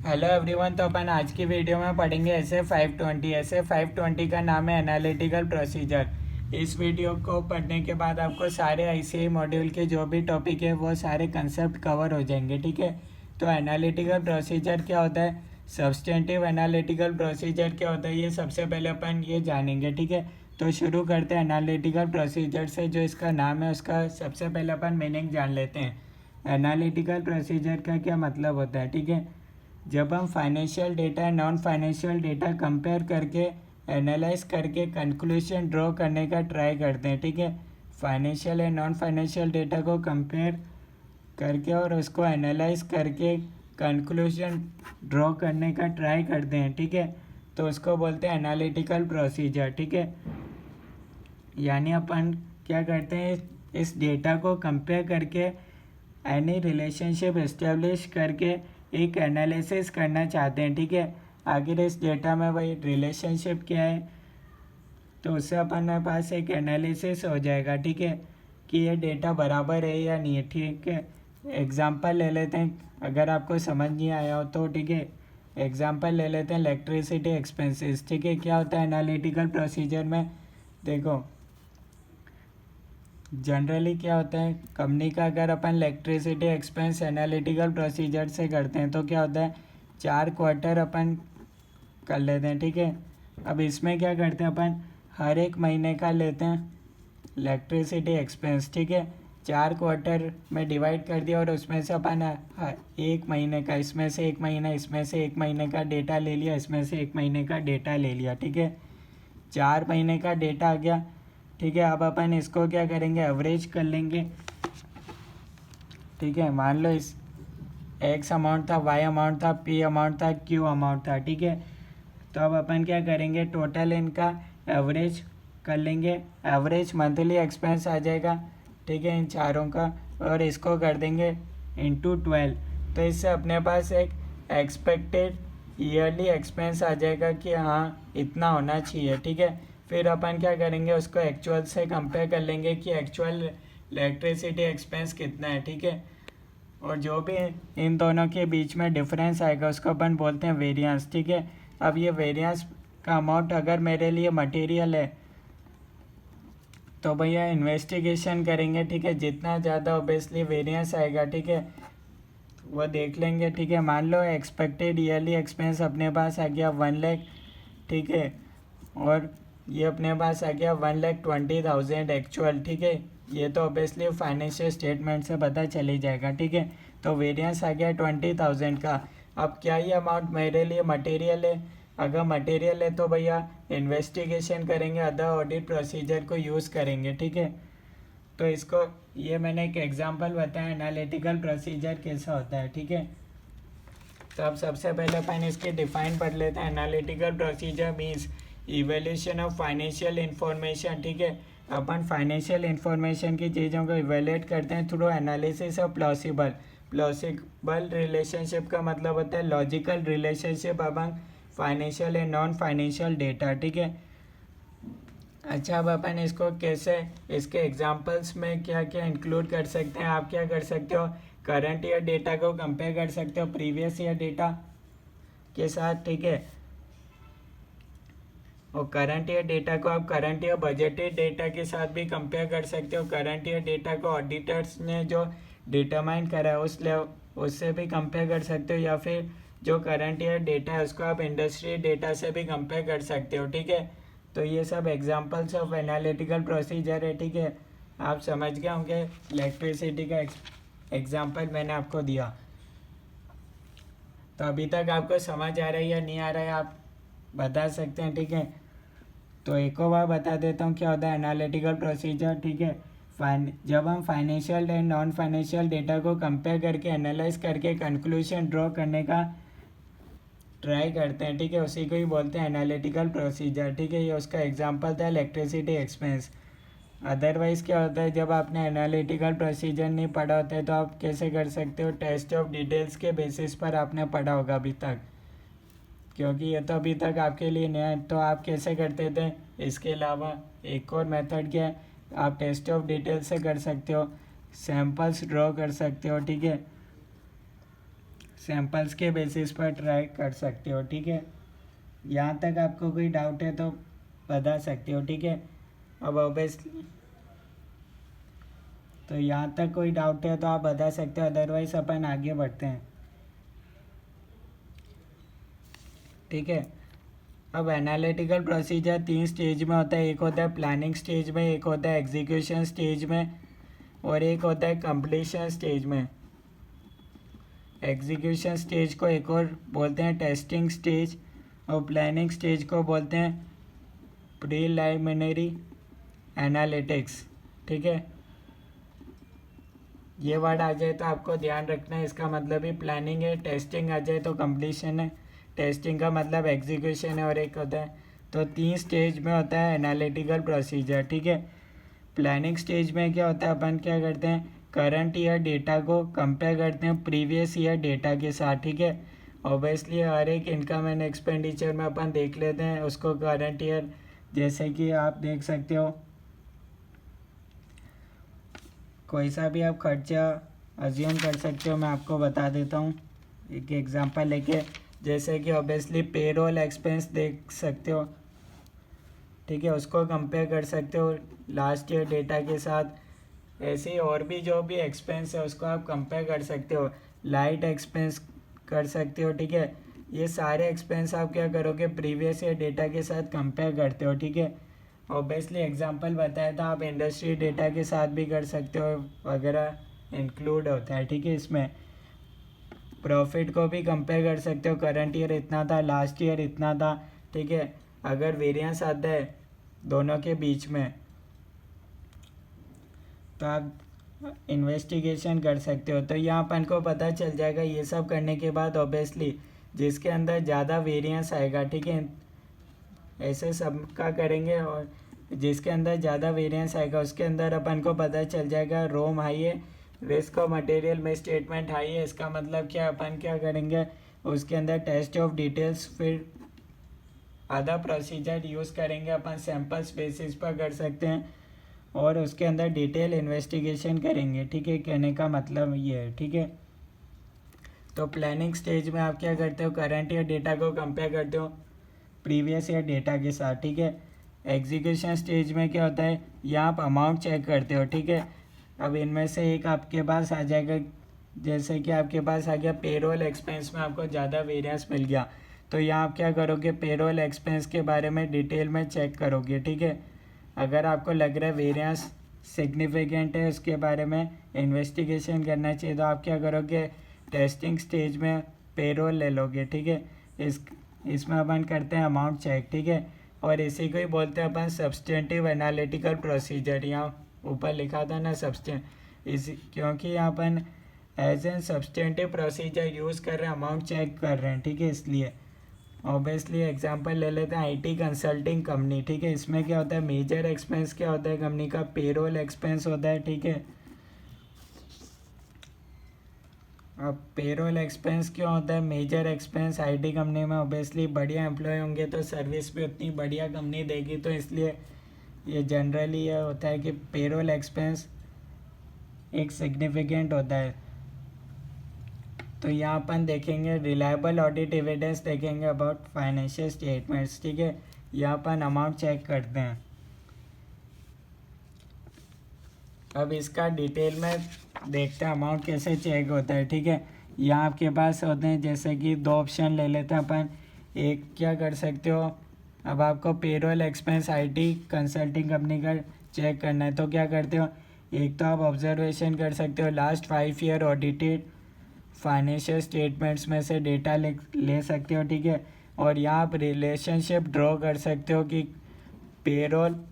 Hello everyone. तो अपन आज की वीडियो में पढ़ेंगे ऐसे 520 का नाम है एनालिटिकल प्रोसीजर। इस वीडियो को पढ़ने के बाद आपको सारे आईसीआई मॉड्यूल के जो भी टॉपिक है वो सारे कंसेप्ट कवर हो जाएंगे। ठीक है। तो एनालिटिकल प्रोसीजर क्या होता है, सब्सटेंटिव एनालिटिकल प्रोसीजर क्या होता है, ये सबसे पहले अपन ये जानेंगे। ठीक है। तो शुरू करते हैं एनालिटिकल प्रोसीजर से। जो इसका नाम है उसका सबसे पहले अपन मीनिंग जान लेते हैं। एनालिटिकल प्रोसीजर का क्या मतलब होता है। ठीक है। जब हम financial data non financial data compare करके एनालाइज करके कंक्लूजन ड्रॉ करने का ट्राई करते हैं। ठीक है। Financial and non financial data को कंपेयर करके और उसको एनालाइज करके कंक्लूजन ड्रॉ करने का ट्राई करते हैं। ठीक है। तो उसको बोलते हैं एनालिटिकल प्रोसीजर। ठीक है। यानी अपन क्या करते हैं, इस डेटा को कंपेयर करके एनी रिलेशनशिप इस्टेब्लिश करके एक एनालिसिस करना चाहते हैं। ठीक है। आखिर इस डेटा में भाई रिलेशनशिप क्या है, तो उससे अपन के पास एक एनालिसिस हो जाएगा। ठीक है, कि ये डेटा बराबर है या नहीं है। ठीक है। एग्जांपल ले लेते हैं, अगर आपको समझ नहीं आया हो तो। ठीक है। एग्जांपल ले लेते हैं इलेक्ट्रिसिटी एक्सपेंसेस। ठीक है। क्या होता है एनालिटिकल प्रोसीजर में, देखो जनरली क्या होता है, कंपनी का अगर अपन इलेक्ट्रिसिटी एक्सपेंस एनालिटिकल प्रोसीजर से करते हैं तो क्या होता है, 4 क्वार्टर अपन कर लेते हैं। ठीक है। अब इसमें क्या करते हैं, अपन हर एक महीने का लेते हैं इलेक्ट्रिसिटी एक्सपेंस। ठीक है। 4 क्वार्टर में डिवाइड कर दिया और उसमें से अपन एक महीने का, इसमें से एक महीना, इसमें से एक महीने का डेटा ले लिया, इसमें से एक महीने का डेटा ले लिया। ठीक है। 4 महीने का डेटा आ गया। ठीक है। अब अपन इसको क्या करेंगे, एवरेज कर लेंगे। ठीक है। मान लो इस एक्स अमाउंट था, वाई अमाउंट था, पी अमाउंट था, क्यू अमाउंट था। ठीक है। तो अब अपन क्या करेंगे, टोटल इनका एवरेज कर लेंगे। एवरेज मंथली एक्सपेंस आ जाएगा। ठीक है, इन चारों का, और इसको कर देंगे इंटू 12। तो इससे अपने पास एक एक्सपेक्टेड ईयरली एक्सपेंस आ जाएगा कि हाँ इतना होना चाहिए। ठीक है। फिर अपन क्या करेंगे, उसको एक्चुअल से कंपेयर कर लेंगे कि एक्चुअल इलेक्ट्रिसिटी एक्सपेंस कितना है। ठीक है। और जो भी इन दोनों के बीच में डिफरेंस आएगा उसको अपन बोलते हैं वेरिएंस। ठीक है। अब ये वेरिएंस का अमाउंट अगर मेरे लिए मटेरियल है तो भैया इन्वेस्टिगेशन करेंगे। ठीक है। जितना ज़्यादा ऑब्वियसली वेरिएंस आएगा, ठीक है, वो देख लेंगे। ठीक है। मान लो एक्सपेक्टेड ईयरली एक्सपेंस अपने पास आ गया 1 लाख। ठीक है। और ये अपने पास आ गया 1,20,000 एक्चुअल। ठीक है। ये तो ऑब्वियसली फाइनेंशियल स्टेटमेंट से पता चली जाएगा। ठीक है। तो वेरिएंस आ गया 20,000 का। अब क्या ये अमाउंट मेरे लिए मटेरियल है, अगर मटेरियल है तो भैया इन्वेस्टिगेशन करेंगे, अदर ऑडिट प्रोसीजर को यूज़ करेंगे। ठीक है। तो इसको, ये मैंने एक एग्जांपल बताया एनालिटिकल प्रोसीजर कैसा होता है। ठीक है। तो अब सबसे पहले अपन इसके डिफाइन पढ़ लेते हैं। Analytical procedure means evaluation of financial information. ठीक है। अपन फाइनेंशियल इंफॉर्मेशन की चीज़ों को इवेल्यूएट करते हैं through analysis of plausible relationship का मतलब होता है logical relationship among financial and non financial data. ठीक है। अच्छा, अब अपन इसको कैसे, इसके एग्जांपल्स में क्या क्या इंक्लूड कर सकते हैं, आप क्या कर सकते हो, करंट ईयर डेटा को कंपेयर कर सकते हो प्रीवियस ईयर डेटा के साथ। ठीक है। और करंट ईयर डेटा को आप करंट ईयर बजटेड डेटा के साथ भी कंपेयर कर सकते हो। करंट ईयर डेटा को ऑडिटर्स ने जो डिटरमाइन करा है उससे भी कंपेयर कर सकते हो, या फिर जो करंट ईयर डेटा है उसको आप इंडस्ट्री डेटा से भी कंपेयर कर सकते हो। ठीक है। तो ये सब एग्जांपल्स ऑफ एनालिटिकल प्रोसीजर है। ठीक है। आप समझ गए होंगे, इलेक्ट्रिसिटी का एग्जांपल मैंने आपको दिया। तो अभी तक आपको समझ आ रहा है या नहीं आ रहा है, आप बता सकते हैं। ठीक है। तो एक और बार बता देता हूँ क्या होता है एनालिटिकल प्रोसीजर। ठीक है। जब हम financial and non financial data को कंपेयर करके एनालाइज करके कंक्लूजन ड्रॉ करने का ट्राई करते हैं, ठीक है, उसी को ही बोलते हैं एनालिटिकल प्रोसीजर। ठीक है। ये उसका एग्जांपल था इलेक्ट्रिसिटी एक्सपेंस। अदरवाइज़ क्या होता है, जब आपने एनालिटिकल प्रोसीजर नहीं पढ़ा होता है तो आप कैसे कर सकते हो, टेस्ट ऑफ डिटेल्स के बेसिस पर आपने पढ़ा होगा अभी तक, क्योंकि ये तो अभी तक आपके लिए नया है। तो आप कैसे करते थे, इसके अलावा एक और मेथड क्या है, आप टेस्ट ऑफ डिटेल से कर सकते हो, सैम्पल्स ड्रॉ कर सकते हो। ठीक है। सैंपल्स के बेसिस पर ट्राई कर सकते हो, ठीक है। यहाँ तक आपको कोई डाउट है तो बता सकते हो, ठीक है। अब ऑब्वियसली तो यहाँ तक कोई डाउट है तो आप बता सकते हो, अदरवाइज अपन आगे बढ़ते हैं, ठीक है। अब एनालिटिकल प्रोसीजर 3 स्टेज में होता है, एक होता है प्लानिंग स्टेज में, एक होता है एग्जीक्यूशन स्टेज में और एक होता है कंप्लीशन स्टेज में। एग्जीक्यूशन स्टेज को एक और बोलते हैं टेस्टिंग स्टेज और प्लानिंग स्टेज को बोलते हैं प्रीलिमिनरी एनालिटिक्स, ठीक है। ये वर्ड आ जाए तो आपको ध्यान रखना है, इसका मतलब ही प्लानिंग है। टेस्टिंग आ जाए तो कंप्लीशन है, टेस्टिंग का मतलब एग्जीक्यूशन है और एक होता है। तो 3 स्टेज में होता है एनालिटिकल प्रोसीजर, ठीक है। प्लानिंग स्टेज में क्या होता है, अपन क्या करते हैं, करंट ईयर डेटा को कंपेयर करते हैं प्रीवियस ईयर डेटा के साथ, ठीक है। ऑब्वियसली हर एक इनकम एंड एक्सपेंडिचर में अपन देख लेते हैं उसको करंट ईयर, जैसे कि आप देख सकते हो कोई सा भी आप खर्चा अज्यूम कर सकते हो। मैं आपको बता देता हूँ एक एग्जांपल लेके, जैसे कि ऑब्वियसली पेरोल एक्सपेंस देख सकते हो, ठीक है, उसको कंपेयर कर सकते हो लास्ट ईयर डेटा के साथ। ऐसे ही और भी जो भी एक्सपेंस है उसको आप कंपेयर कर सकते हो, लाइट एक्सपेंस कर सकते हो, ठीक है। ये सारे एक्सपेंस आप क्या करोगे, प्रीवियस ईयर डेटा के साथ कंपेयर करते हो, ठीक है। ऑब्वियसली एग्जांपल बताया था, आप इंडस्ट्री डेटा के साथ भी कर सकते हो वगैरह इंक्लूड होता है, ठीक है। इसमें प्रॉफिट को भी कंपेयर कर सकते हो, करंट ईयर इतना था, लास्ट ईयर इतना था, ठीक है। अगर वेरिएंस आता है दोनों के बीच में तो आप इन्वेस्टिगेशन कर सकते हो। तो यहाँ अपन को पता चल जाएगा। ये सब करने के बाद ऑब्वियसली जिसके अंदर ज़्यादा वेरिएंस आएगा, ठीक है, ऐसे सब का करेंगे और जिसके अंदर ज़्यादा वेरिएंस आएगा उसके अंदर अपन को पता चल जाएगा रोम हाई है, रिस्क ऑफ मटेरियल में स्टेटमेंट हाई है। इसका मतलब क्या, अपन क्या करेंगे उसके अंदर टेस्ट ऑफ डिटेल्स, फिर आधा प्रोसीजर यूज़ करेंगे अपन, सैम्पल्स बेसिस पर कर सकते हैं और उसके अंदर डिटेल इन्वेस्टिगेशन करेंगे, ठीक है। कहने का मतलब ये है, ठीक है। तो प्लानिंग स्टेज में आप क्या करते हो, करंट ईयर डेटा को कंपेयर करते हो प्रीवियस ईयर डेटा के साथ, ठीक है। एग्जीक्यूशन स्टेज में क्या होता है, यहाँ आप अमाउंट चेक करते हो, ठीक है। अब इनमें से एक आपके पास आ जाएगा, जैसे कि आपके पास आ गया पेरोल एक्सपेंस में आपको ज़्यादा वेरिएंस मिल गया, तो यहाँ आप क्या करोगे, पेरोल एक्सपेंस के बारे में डिटेल में चेक करोगे, ठीक है। अगर आपको लग रहा है वेरिएंस सिग्निफिकेंट है, उसके बारे में इन्वेस्टिगेशन करना चाहिए, तो आप क्या करोगे, टेस्टिंग स्टेज में पेरोल ले लोगे, ठीक है। इसमें अपन करते हैं अमाउंट चेक, ठीक है। और इसी को ही बोलते हैं अपन सब्सटेंटिव एनालिटिकल प्रोसीजर। यहाँ ऊपर लिखा था ना इस क्योंकि यहाँ अपन as an substantive procedure use कर रहे हैं, अमाउंट चेक कर रहे हैं, ठीक है। इसलिए ऑब्वियसली एग्जांपल ले लेते हैं आईटी कंसल्टिंग कंपनी, ठीक है। इसमें क्या होता है, मेजर एक्सपेंस क्या होता है कंपनी का, पेरोल एक्सपेंस होता है, ठीक है। अब पेरोल एक्सपेंस क्यों होता है मेजर एक्सपेंस, आईटी कंपनी में ऑब्वियसली बढ़िया एम्प्लॉय होंगे तो सर्विस भी उतनी बढ़िया कंपनी देगी, तो इसलिए ये जनरली ये होता है कि पेरोल एक्सपेंस एक सिग्निफिकेंट होता है। तो यहाँ अपन देखेंगे रिलायबल ऑडिट एविडेंस देखेंगे अबाउट फाइनेंशियल स्टेटमेंट्स, ठीक है। यहाँ अपन अमाउंट चेक करते हैं। अब इसका डिटेल में देखते हैं अमाउंट कैसे चेक होता है, ठीक है। यहाँ आपके पास होते हैं जैसे कि 2 ऑप्शन ले लेते हैं अपन। एक क्या कर सकते हो, अब आपको payroll expense IT consulting company का चेक करना है तो क्या करते हो, एक तो आप ऑब्जर्वेशन कर सकते हो last 5 year audited financial statements में से डेटा ले सकते हो, ठीक है। और यहाँ आप रिलेशनशिप ड्रॉ कर सकते हो कि पेरोल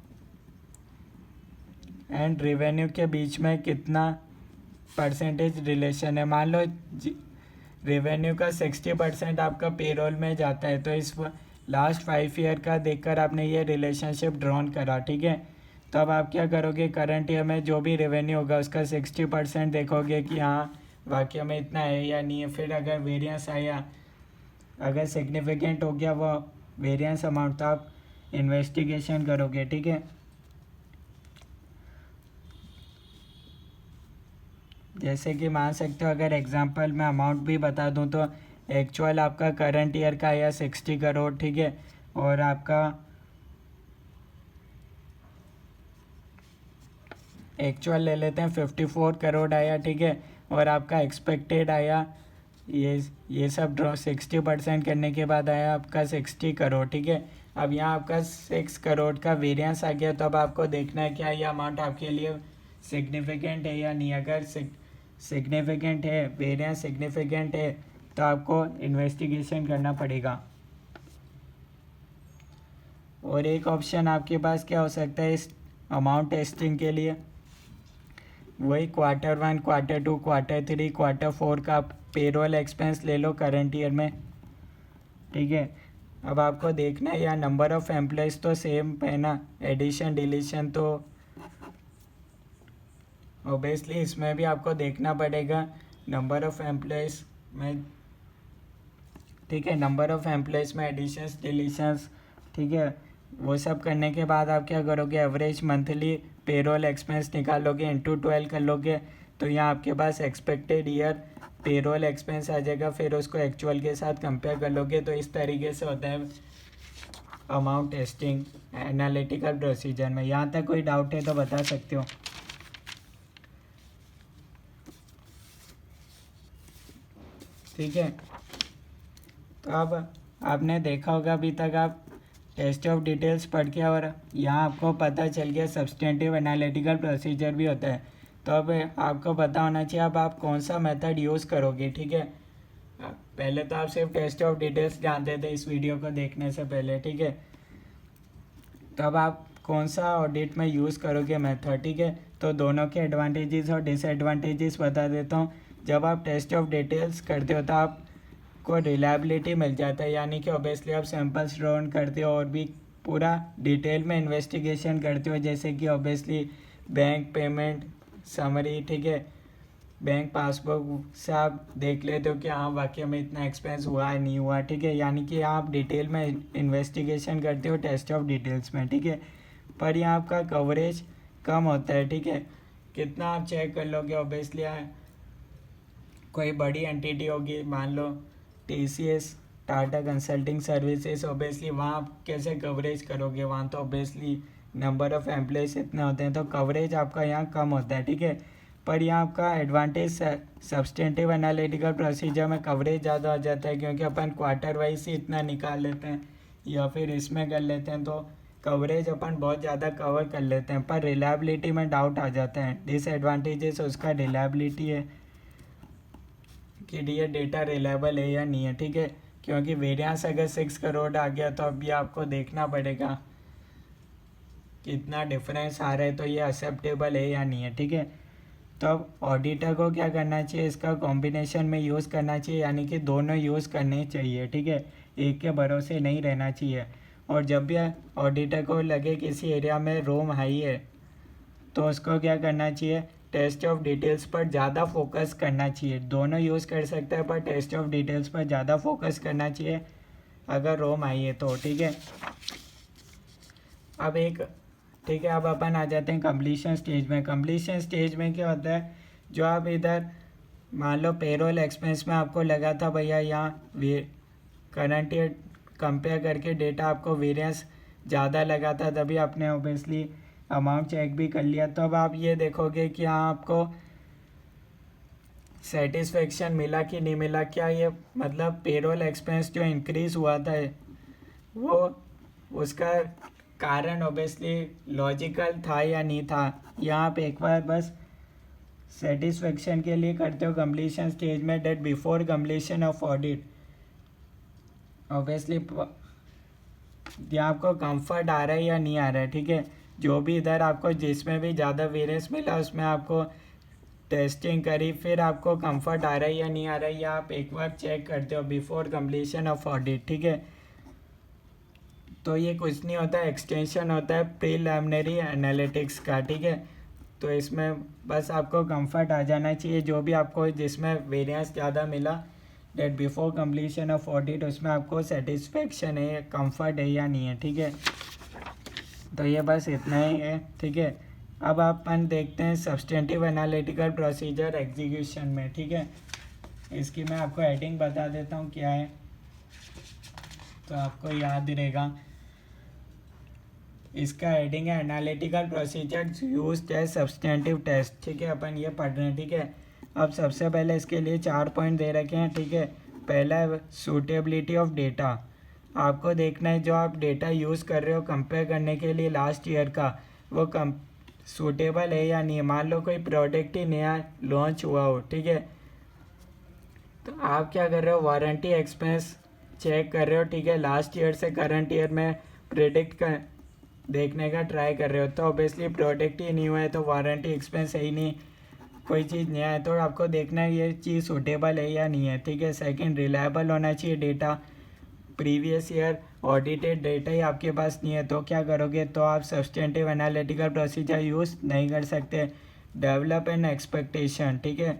एंड रेवेन्यू के बीच में कितना परसेंटेज रिलेशन है। मान लो रेवेन्यू का 60% आपका पेरोल में जाता है, तो इस लास्ट 5 ईयर का देखकर आपने ये रिलेशनशिप ड्रॉन करा, ठीक है। तो अब आप क्या करोगे, करंट ईयर में जो भी रेवेन्यू होगा उसका 60% देखोगे कि हाँ वाकई में इतना है या नहीं है। फिर अगर वेरिएंस आया, अगर सिग्निफिकेंट हो गया वो वेरिएंस अमाउंट, तो आप इन्वेस्टिगेशन करोगे, ठीक है। जैसे कि मान सकते हो, अगर एग्जांपल मैं अमाउंट भी बता दूं तो एक्चुअल आपका करंट ईयर का आया 60 करोड़, ठीक है, और आपका एक्चुअल ले लेते हैं 54 करोड़ आया, ठीक है, और आपका एक्सपेक्टेड आया, ये सब ड्रॉ 60% करने के बाद आया आपका 60 करोड़, ठीक है। अब यहाँ आपका 6 करोड़ का वेरिएंस आ गया, तो अब आपको देखना है क्या ये अमाउंट आपके लिए सिग्निफिकेंट है या नहीं। अगर सिग्निफिकेंट है, वेरिएंस सिग्निफिकेंट है, तो आपको इन्वेस्टिगेशन करना पड़ेगा। और एक ऑप्शन आपके पास क्या हो सकता है इस अमाउंट टेस्टिंग के लिए, वही Q1, Q2, Q3, Q4 का पेरोल एक्सपेंस ले लो करंट ईयर में, ठीक है। अब आपको देखना है या नंबर ऑफ एम्प्लॉयज़ तो सेम है ना, एडिशन डिलीशन तो ओबियसली इसमें भी आपको देखना पड़ेगा नंबर ऑफ एम्प्लॉयज़ में, ठीक है, नंबर ऑफ एम्प्लॉयज़ में एडिशंस डिलीशंस, ठीक है। वो सब करने के बाद आप क्या करोगे, एवरेज मंथली पेरोल एक्सपेंस निकालोगे, इंटू 12 कर लोगे, तो यहाँ आपके पास एक्सपेक्टेड ईयर पेरोल एक्सपेंस आ जाएगा, फिर उसको एक्चुअल के साथ कंपेयर कर लोगे। तो इस तरीके से होता है अमाउंट टेस्टिंग एनालिटिकल प्रोसीजर में। यहाँ तक कोई डाउट है तो बता सकते हो, ठीक है। तो अब आपने देखा होगा अभी तक आप टेस्ट ऑफ डिटेल्स पढ़ के, और यहाँ आपको पता चल गया सब्सटेंटिव एनालिटिकल प्रोसीजर भी होता है। तो अब आपको पता होना चाहिए अब आप कौन सा मेथड यूज़ करोगे, ठीक है। पहले तो आप सिर्फ टेस्ट ऑफ डिटेल्स जानते थे इस वीडियो को देखने से पहले, ठीक है। तो अब आप कौन सा ऑडिट में यूज़ करोगे मेथड, ठीक है। तो दोनों के एडवांटेजेस और डिसएडवांटेजेस बता देता हूँ। जब आप टेस्ट ऑफ डिटेल्स करते हो तो आपको रिलायबिलिटी मिल जाता है, यानी कि ऑब्वियसली आप सैंपल्स ड्रॉन करते हो और भी पूरा डिटेल में इन्वेस्टिगेशन करते हो, जैसे कि ऑब्वियसली बैंक पेमेंट समरी, ठीक है, बैंक पासबुक से आप देख लेते हो कि हाँ वाकई में इतना एक्सपेंस हुआ है नहीं हुआ, ठीक है, यानी कि आप डिटेल में इन्वेस्टिगेशन करते हो टेस्ट ऑफ डिटेल्स में, ठीक है। पर यहाँ आपका कवरेज कम होता है, ठीक है। कितना आप चेक कर लोगे, ऑब्वियसली कोई बड़ी एंटिटी होगी, मान लो TCS Tata consulting services, obviously वहाँ आप कैसे कवरेज करोगे, वहाँ तो ऑब्वियसली नंबर ऑफ एम्प्लॉयज़ इतने होते हैं, तो कवरेज आपका यहाँ कम होता है, ठीक है। पर यहाँ आपका एडवांटेज सब्सटेंटिव एनालिटिकल प्रोसीजर में कवरेज ज़्यादा हो जाता है, क्योंकि अपन क्वार्टर वाइज ही इतना निकाल लेते हैं या फिर इसमें कर लेते हैं, तो कवरेज अपन बहुत ज़्यादा कवर कर लेते हैं, पर रिलायबिलिटी में डाउट आ जाता है। डिसएडवांटेजेस उसका रिलायबिलिटी है कि ये डेटा रिलायबल है या नहीं है, ठीक है। क्योंकि वेरिएंस अगर 6 करोड़ आ गया तो अभी आपको देखना पड़ेगा कितना डिफरेंस आ रहा है, तो ये एक्सेप्टेबल है या नहीं है, ठीक है। तो अब ऑडिटर को क्या करना चाहिए, इसका कॉम्बिनेशन में यूज़ करना चाहिए, यानी कि दोनों यूज़ करने चाहिए, ठीक है, एक के भरोसे नहीं रहना चाहिए। और जब भी ऑडिटर को लगे किसी एरिया में रोम हाई है, तो उसको क्या करना चाहिए, टेस्ट ऑफ डिटेल्स पर ज़्यादा फोकस करना चाहिए। दोनों यूज़ कर सकता है, पर टेस्ट ऑफ डिटेल्स पर ज़्यादा फोकस करना चाहिए अगर रोम आई है तो, ठीक है। अब ठीक है, अब अपन आ जाते हैं कंप्लीशन स्टेज में। कंप्लीशन स्टेज में क्या होता है, जो आप इधर मान लो पेरोल एक्सपेंस में आपको लगा था भैया यहाँ करंट ईयर कंपेयर करके डेटा आपको वेरिएंस ज़्यादा लगा था, तभी आपने ओबियसली अमाउंट चेक भी कर लिया। तो अब आप ये देखोगे कि हाँ आपको सेटिस्फेक्शन मिला कि नहीं मिला, क्या ये मतलब पेरोल एक्सपेंस जो इंक्रीज़ हुआ था वो उसका कारण ऑब्वियसली लॉजिकल था या नहीं था। यहाँ आप एक बार बस सेटिस्फेक्शन के लिए करते हो कंप्लीशन स्टेज में, date before completion of audit obviously यहाँ आपको कंफर्ट आ रहा है या नहीं आ रहा है, ठीक है। जो भी इधर आपको जिसमें भी ज़्यादा वेरिएंस मिला उसमें आपको टेस्टिंग करी, फिर आपको कंफर्ट आ रहा है या नहीं आ रहा है, या आप एक बार चेक करते हो बिफोर कंप्लीशन ऑफ ऑडिट, ठीक है। तो ये कुछ नहीं होता, एक्सटेंशन होता है प्रीलिमिनरी एनालिटिक्स का, ठीक है। तो इसमें बस आपको कंफर्ट आ जाना चाहिए, जो भी आपको जिसमें वेरिएंस ज़्यादा मिला date before completion of audit, उसमें आपको सेटिस्फेक्शन है, कंफर्ट है या नहीं है, ठीक है। तो ये बस इतना ही है, ठीक है। अब अपन देखते हैं सब्सटेंटिव एनालिटिकल प्रोसीजर एग्जीक्यूशन में, ठीक है। इसकी मैं आपको हेडिंग बता देता हूँ क्या है, तो आपको याद रहेगा। इसका हेडिंग है analytical procedure used as substantive test, ठीक है। अपन ये पढ़ रहे हैं, ठीक है। अब सबसे पहले इसके लिए 4 पॉइंट दे रखे हैं, ठीक है। पहला है सूटेबिलिटी ऑफ डेटा। आपको देखना है जो आप डेटा यूज़ कर रहे हो कंपेयर करने के लिए लास्ट ईयर का, वो कम सूटेबल है या नहीं। मान लो कोई प्रोडक्ट ही नया लॉन्च हुआ हो, ठीक है, तो आप क्या कर रहे हो, वारंटी एक्सपेंस चेक कर रहे हो, ठीक है। लास्ट ईयर से करंट ईयर में प्रिडिक्ट कर देखने का ट्राई कर रहे हो, तो ऑब्वियसली प्रोडक्ट ही नहीं हुआ है तो वारंटी एक्सपेंस है ही नहीं, कोई चीज़ नया है, तो आपको देखना है ये चीज़ सूटेबल है या नहीं है, ठीक है। सेकंड, रिलायबल होना चाहिए data. Previous year audited data ही आपके पास नहीं है तो क्या करोगे, तो आप सब्सटेंटिव एनालिटिकल प्रोसीजर यूज़ नहीं कर सकते। डेवलप एन एक्सपेक्टेशन, ठीक है।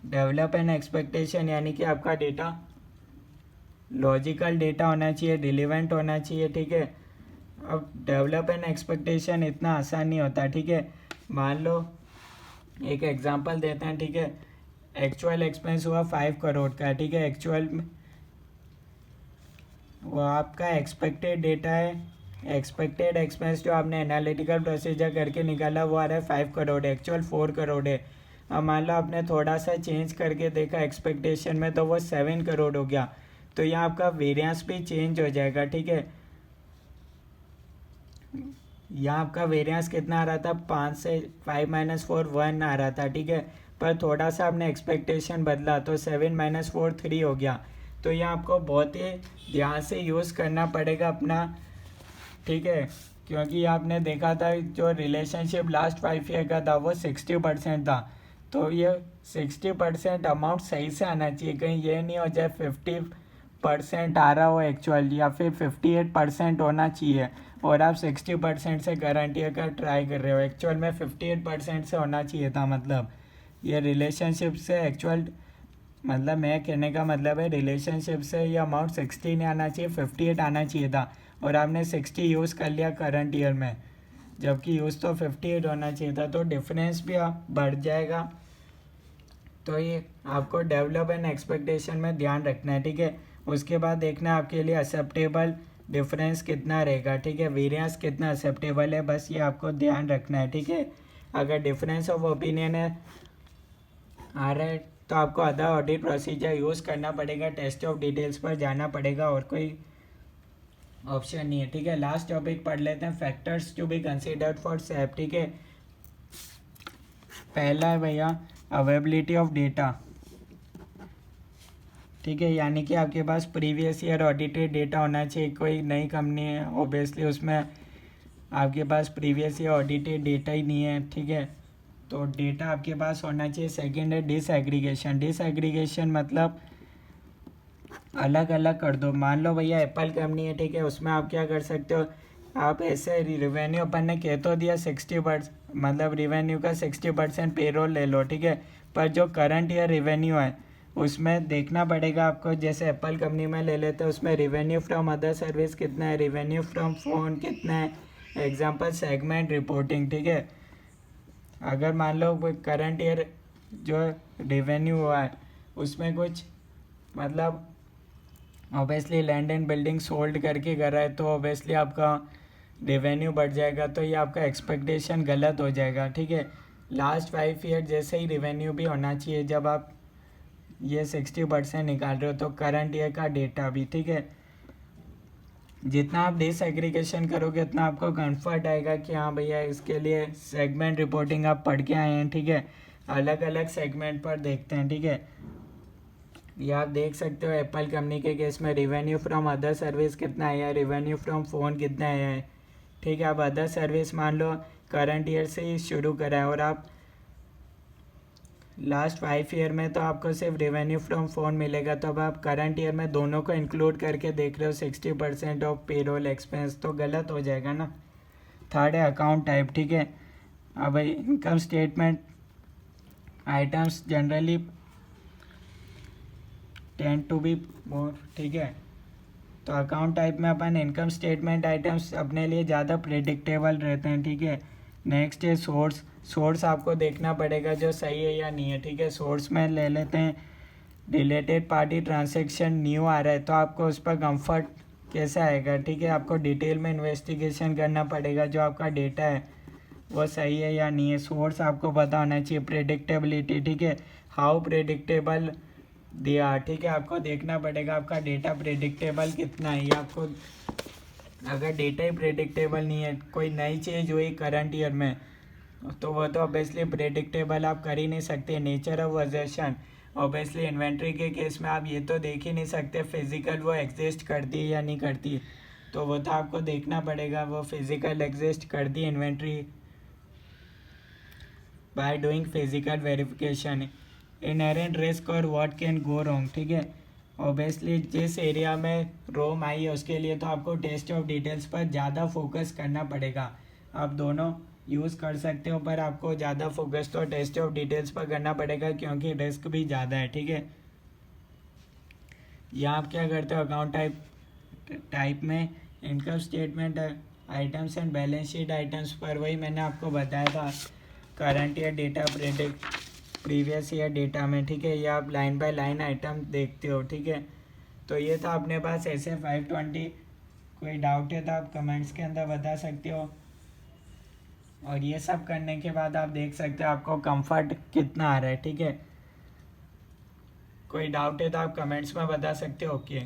डेवलप एन एक्सपेक्टेशन यानी कि आपका डेटा लॉजिकल डेटा होना चाहिए, रिलेवेंट होना चाहिए, ठीक है। अब डेवलप एन एक्सपेक्टेशन इतना आसान नहीं होता, ठीक है। मान लो एक एग्जांपल देते हैं, ठीक है। एक्चुअल एक्सपेंस हुआ 5 करोड़ का, ठीक है। एक्चुअल वो आपका एक्सपेक्टेड डेटा है, एक्सपेक्टेड एक्सपेंस जो आपने एनालिटिकल प्रोसीजर करके निकाला वो आ रहा है 5 करोड़, एक्चुअल 4 करोड़ है। अब मान लो आपने थोड़ा सा चेंज करके देखा एक्सपेक्टेशन में तो वो 7 करोड़ हो गया, तो यहाँ आपका वेरिएंस भी चेंज हो जाएगा, ठीक है। यहाँ आपका वेरिएंस कितना आ रहा था, 5 से 5 - 4 1 आ रहा था, ठीक है। पर थोड़ा सा आपने एक्सपेक्टेशन बदला तो 7 - 4 3 हो गया। तो यहाँ आपको बहुत ही ध्यान से यूज़ करना पड़ेगा अपना, ठीक है। क्योंकि आपने देखा था जो रिलेशनशिप लास्ट 5 ईयर का था वो 60% था, तो ये 60% अमाउंट सही से आना चाहिए, कहीं ये नहीं हो जाए 50% आ रहा हो एक्चुअल, या फिर 58% होना चाहिए और आप 60% से करंट ईयर का ट्राई कर रहे हो। एक्चुअल में 58% से होना चाहिए था, मतलब ये रिलेशनशिप से एक्चुअल, मतलब मैं कहने का मतलब है रिलेशनशिप से ये अमाउंट 60 नहीं आना चाहिए, 58 आना चाहिए था, और आपने 60 यूज़ कर लिया करंट ईयर में, जबकि यूज़ तो 58 होना चाहिए था, तो डिफरेंस भी बढ़ जाएगा। तो ये आपको डेवलप एंड एक्सपेक्टेशन में ध्यान रखना है, ठीक है। उसके बाद देखना है आपके लिए एक्सेप्टेबल डिफरेंस कितना रहेगा, ठीक है। वेरिएंस कितना एक्सेप्टेबल है, बस ये आपको ध्यान रखना है, ठीक है। अगर डिफरेंस ऑफ ओपिनियन है आ रहा है तो आपको अदर ऑडिट प्रोसीजर यूज़ करना पड़ेगा, टेस्ट ऑफ डिटेल्स पर जाना पड़ेगा, और कोई ऑप्शन नहीं है, ठीक है। लास्ट टॉपिक पढ़ लेते हैं, factors to be considered for SAP, ठीक है। पहला है भैया अवेलेबिलिटी ऑफ डेटा, ठीक है। यानी कि आपके पास प्रीवियस ईयर ऑडिटेड डेटा होना चाहिए। कोई नई कंपनी है ओबियसली उसमें आपके पास प्रीवियस ईयर ऑडिटेड डेटा ही नहीं है, ठीक है, तो डेटा आपके पास होना चाहिए। सेकंड है डिसएग्रीगेशन। डिसएग्रीगेशन मतलब अलग अलग कर दो। मान लो भैया एप्पल कंपनी है, ठीक है, उसमें आप क्या कर सकते हो, आप ऐसे रिवेन्यू अपन ने कह तो दिया 60%, मतलब रिवेन्यू का 60% पेरोल ले लो, ठीक है। पर जो करंट ईयर रिवेन्यू है उसमें देखना पड़ेगा आपको, जैसे एप्पल कंपनी में ले लेते हैं, उसमें रिवेन्यू फ्रॉम अदर सर्विस कितना है, रिवेन्यू फ्रॉम फ़ोन कितना है, एग्जांपल सेगमेंट रिपोर्टिंग, ठीक है। अगर मान लो करंट ईयर जो रिवेन्यू हुआ है उसमें कुछ मतलब obviously land and building sold करके करा है तो ऑब्वियसली आपका रेवेन्यू बढ़ जाएगा, तो ये आपका एक्सपेक्टेशन गलत हो जाएगा, ठीक है। लास्ट 5 ईयर जैसे ही रेवेन्यू भी होना चाहिए जब आप ये 60% निकाल रहे हो, तो करंट ईयर का डेटा भी, ठीक है। जितना आप डिसएग्रीगेशन करोगे उतना आपको कंफर्ट आएगा कि हाँ भैया इसके लिए सेगमेंट रिपोर्टिंग आप पढ़ के आए हैं, ठीक है। अलग अलग सेगमेंट पर देखते हैं, ठीक है। ये आप देख सकते हो एप्पल कंपनी के केस में रिवेन्यू फ्रॉम अदर सर्विस कितना आया है, रिवेन्यू फ्रॉम फ़ोन कितना आया है, ठीक है। आप अदर सर्विस मान लो करंट ईयर से ही शुरू करा है और आप लास्ट 5 ईयर में तो आपको सिर्फ रेवेन्यू फ्रॉम फ़ोन मिलेगा, तो अब आप करंट ईयर में दोनों को इंक्लूड करके देख रहे हो 60% ऑफ पेरोल एक्सपेंस, तो गलत हो जाएगा ना। थर्ड है अकाउंट टाइप, ठीक है। अब income statement items generally tend to be more, ठीक है। तो अकाउंट टाइप में अपन इनकम स्टेटमेंट आइटम्स अपने लिए ज़्यादा प्रेडिक्टेबल रहते हैं, ठीक है। नेक्स्ट है सोर्स। सोर्स आपको देखना पड़ेगा जो सही है या नहीं है, ठीक है। सोर्स में ले लेते हैं रिलेटेड पार्टी ट्रांजैक्शन न्यू आ रहा है, तो आपको उस पर कंफर्ट कैसे आएगा, ठीक है। आपको डिटेल में इन्वेस्टिगेशन करना पड़ेगा जो आपका डेटा है वो सही है या नहीं है। सोर्स आपको पता होना चाहिए। प्रेडिक्टेबिलिटी, ठीक है, हाउ प्रेडिक्टेबल दे आर, ठीक है। आपको देखना पड़ेगा आपका डेटा प्रेडिक्टेबल कितना है। या आपको अगर डेटा ही प्रेडिक्टेबल नहीं है, कोई नई चीज़ हुई करंट ईयर में, तो वो तो ऑब्वियसली प्रेडिक्टेबल आप कर ही नहीं सकते। नेचर ऑफ अजर्शन, ऑब्वियसली इन्वेंट्री के केस में आप ये तो देख ही नहीं सकते फिजिकल वो एग्जिस्ट करती है या नहीं करती, तो वो तो आपको देखना पड़ेगा वो फिजिकल एग्जिस्ट करती है inventory by doing physical verification. Inherent risk और व्हाट कैन गो रॉन्ग, ठीक है। ऑब्वियसली जिस एरिया में रोम आई है उसके लिए तो आपको टेस्ट ऑफ डिटेल्स पर ज़्यादा फोकस करना पड़ेगा। आप दोनों यूज़ कर सकते हो, पर आपको ज़्यादा फोकस तो टेस्ट ऑफ डिटेल्स पर करना पड़ेगा क्योंकि रिस्क भी ज़्यादा है, ठीक है। यहाँ आप क्या करते हो, अकाउंट टाइप में income statement items and balance sheet items पर वही मैंने आपको बताया था current year data previous year data में, ठीक है। ये आप लाइन बाय लाइन आइटम देखते हो, ठीक है। तो ये था अपने पास ऐसे 520। कोई डाउट है तो आप कमेंट्स के अंदर बता सकते हो। और ये सब करने के बाद आप देख सकते हो आपको कंफर्ट कितना आ रहा है, ठीक है। कोई डाउट है तो आप कमेंट्स में बता सकते हो। ओके।